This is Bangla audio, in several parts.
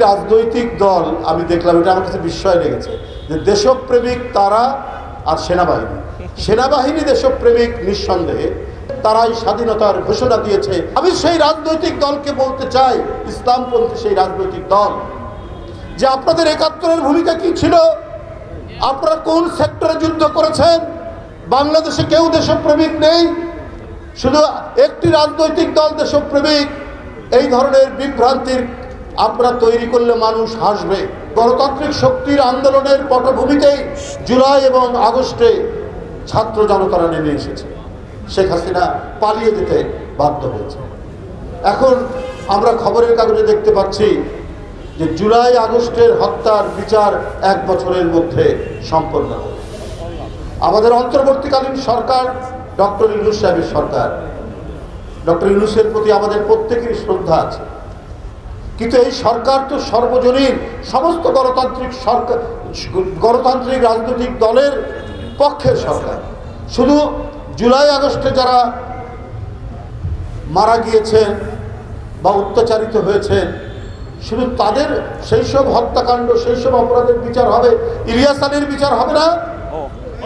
রাজনৈতিক দল আমি দেখলাম, এটা আমার কাছে বিস্ময় লেগেছে, যে দেশপ্রেমিক তারা আর সেনাবাহিনী দেশপ্রেমিক নিঃসন্দেহে, তারাই স্বাধীনতার ঘোষণা দিয়েছে। আমি সেই রাজনৈতিক দলকে বলতে চাই, ইসলামপন্থী সেই রাজনৈতিক দল, যে আপনাদের ৭১-এর ভূমিকা কি ছিল? আপনারা কোন সেক্টরে যুদ্ধ করেছেন? বাংলাদেশে কেউ দেশপ্রেমিক নেই, শুধু একটি রাজনৈতিক দল দেশপ্রেমিক। এই ধরনের বিভ্রান্তির আপনারা তৈরি করলে মানুষ হাসবে। গণতান্ত্রিক শক্তির আন্দোলনের পটভূমিতেই জুলাই এবং আগস্টে ছাত্র জনতারা নেমে এসেছে। শেখ হাসিনা পালিয়ে যেতে বাধ্য হয়েছে। এখন আমরা খবরের কাগজে দেখতে পাচ্ছি যে জুলাই আগস্টের হত্যার বিচার ১ বছরের মধ্যে সম্পন্ন হবে। আমাদের অন্তর্বর্তীকালীন সরকার, ডক্টর ইউনূস সাহেবের সরকার, ডক্টর ইউনূসের প্রতি আমাদের প্রত্যেকেরই শ্রদ্ধা আছে, কিন্তু এই সরকার তো সর্বজনীন সমস্ত গণতান্ত্রিক রাজনৈতিক দলের পক্ষের সরকার। শুধু জুলাই আগস্টে যারা মারা গিয়েছেন বা অত্যাচারিত হয়েছেন, শুধু তাদের সেই সব হত্যাকাণ্ড, সেই সব অপরাধের বিচার হবে? ইলিয়াস আলীর বিচার হবে না?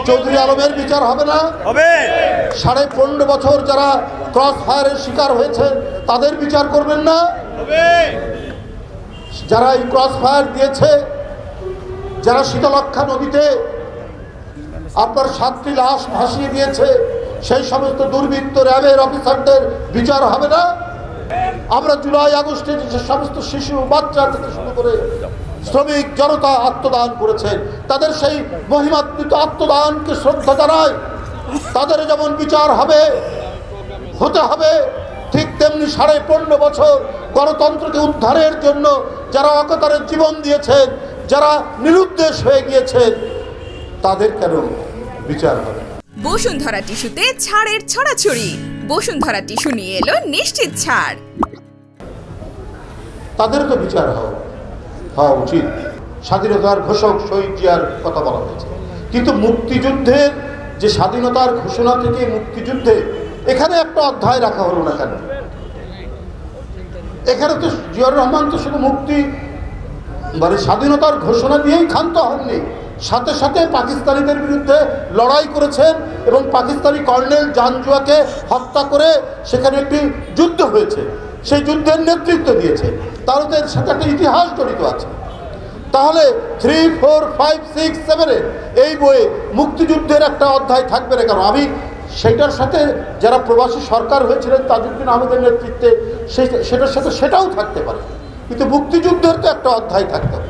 চৌধুরী আলমের বিচার হবে না? 15.5 বছর যারা ক্রস ফায়ারের শিকার হয়েছেন তাদের বিচার করবেন না? যারা এই ক্রস ফায়ার দিয়েছে, যারা শীতলক্ষা নদীতে আপনার 7টি লাশ ভাসিয়ে দিয়েছে, সেই সমস্ত দুর্বৃত্ত র্যাবের অফিসারদের বিচার হবে না? আমরা জুলাই আগস্টে যে সমস্ত শিশু, বাচ্চা থেকে শুরু করে শ্রমিক জনতা আত্মদান করেছেন, তাদের সেই মহিমান্বিত আত্মদানকে শ্রদ্ধা জানায়। তাদের যেমন বিচার হতে হবে, ঠিক তেমনি 15.5 বছর গণতন্ত্রকে উদ্ধারের জন্য যারা অকাতরে জীবন দিয়েছেন, যারা নিরুদ্দেশ হয়ে গিয়েছেন, তাদের কেন বিচার হবে? বসুন্ধরা টিস্যুতে ছাড়ের ছড়াছড়ি। বসুন্ধরা টিস্যু নিয়ে এলো নিশ্চিত ছাড়। তাদের তো বিচার হওয়া উচিত। স্বাধীনতার ঘোষক শহীদ জিয়ার কথা বলা হয়েছে, কিন্তু মুক্তিযুদ্ধের যে স্বাধীনতার ঘোষণা থেকে মুক্তিযুদ্ধে এখানে একটা অধ্যায় রাখা হলো না কেন? এখানে তো জিয়াউর রহমান তো শুধু স্বাধীনতার ঘোষণা দিয়েই ক্ষান্ত হননি, সাথে সাথে পাকিস্তানিদের বিরুদ্ধে লড়াই করেছেন এবং পাকিস্তানি কর্নেল জানজুয়াকে হত্যা করে সেখানে একটি যুদ্ধ হয়েছে, সেই যুদ্ধের নেতৃত্ব দিয়েছে। তাহলে তো এর সাথে একটা ইতিহাস জড়িত আছে। তাহলে 3, 4, 5, 6, 7 এই বইয়ে মুক্তিযুদ্ধের একটা অধ্যায় থাকবে না কেন? আমি সেটার সাথে যারা প্রবাসী সরকার হয়েছিলেন তাজউদ্দিন আহমেদের নেতৃত্বে, সেটার সাথে সেটাও থাকতে পারে, কিন্তু মুক্তিযুদ্ধের তো একটা অধ্যায় থাকতে হবে।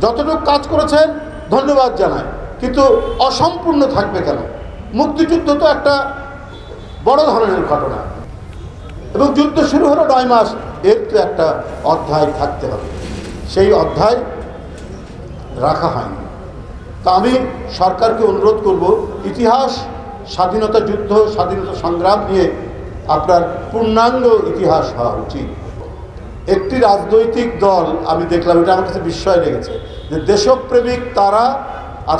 যতটুকু কাজ করেছেন ধন্যবাদ জানায়, কিন্তু অসম্পূর্ণ থাকবে কেন? মুক্তিযুদ্ধ তো একটা বড় ধরনের ঘটনা এবং যুদ্ধ শুরু হলো 9 মাস, এর তো একটা অধ্যায় থাকতে হবে। সেই অধ্যায় রাখা হয়নি। তা আমি সরকারকে অনুরোধ করব, ইতিহাস, স্বাধীনতা যুদ্ধ, স্বাধীনতা সংগ্রাম নিয়ে আপনার পূর্ণাঙ্গ ইতিহাস হওয়া উচিত। একটি রাজনৈতিক দল আমি দেখলাম, এটা আমার কাছে বিস্ময় লেগেছে, যে দেশপ্রেমিক তারা আর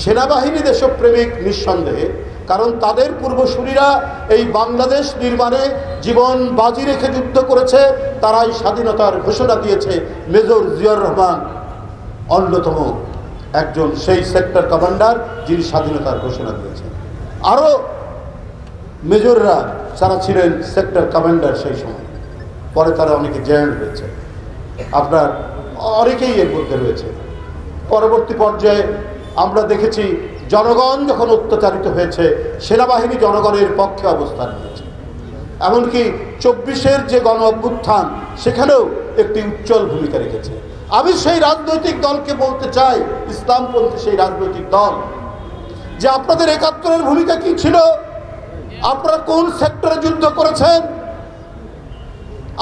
সেনাবাহিনী দেশপ্রেমিক নিঃসন্দেহে, কারণ তাদের পূর্বসূরীরা এই বাংলাদেশ নির্মাণে জীবন বাজি রেখে যুদ্ধ করেছে, তারাই স্বাধীনতার ঘোষণা দিয়েছে। মেজর জিয়াউর রহমান অন্যতম একজন সেই সেক্টর কমান্ডার যিনি স্বাধীনতার ঘোষণা দিয়েছেন। আরও মেজররা যারা ছিলেন সেক্টর কমান্ডার সেই সময়, পরে তারা অনেকে জেনারেল হয়েছে, আপনার অনেকেই এর মধ্যে রয়েছে। পরবর্তী পর্যায়ে আমরা দেখেছি জনগণ যখন অত্যাচারিত হয়েছে, সেনাবাহিনী জনগণের পক্ষে অবস্থান নিয়েছে। এমনকি 24-এর যে গণ অভ্যুত্থান, সেখানেও একটি উজ্জ্বল ভূমিকা রেখেছে। আমি সেই রাজনৈতিক দলকে বলতে চাই, ইসলামপন্থী সেই রাজনৈতিক দল, যে আপনাদের ৭১-এর ভূমিকা কি ছিল? আপনারা কোন সেক্টরে যুদ্ধ করেছেন?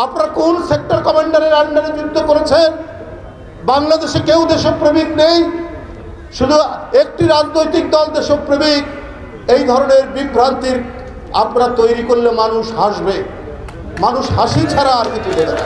আপনারা কোন সেক্টর কমান্ডারের আন্ডারে যুদ্ধ করেছেন? বাংলাদেশে কেউ দেশপ্রেমিক নেই, শুধু একটি রাজনৈতিক দল দেশপ্রেমিক। এই ধরনের বিভ্রান্তির আপনারা তৈরি করলে মানুষ হাসবে। মানুষ হাসি ছাড়া আর কিছু দেবে না।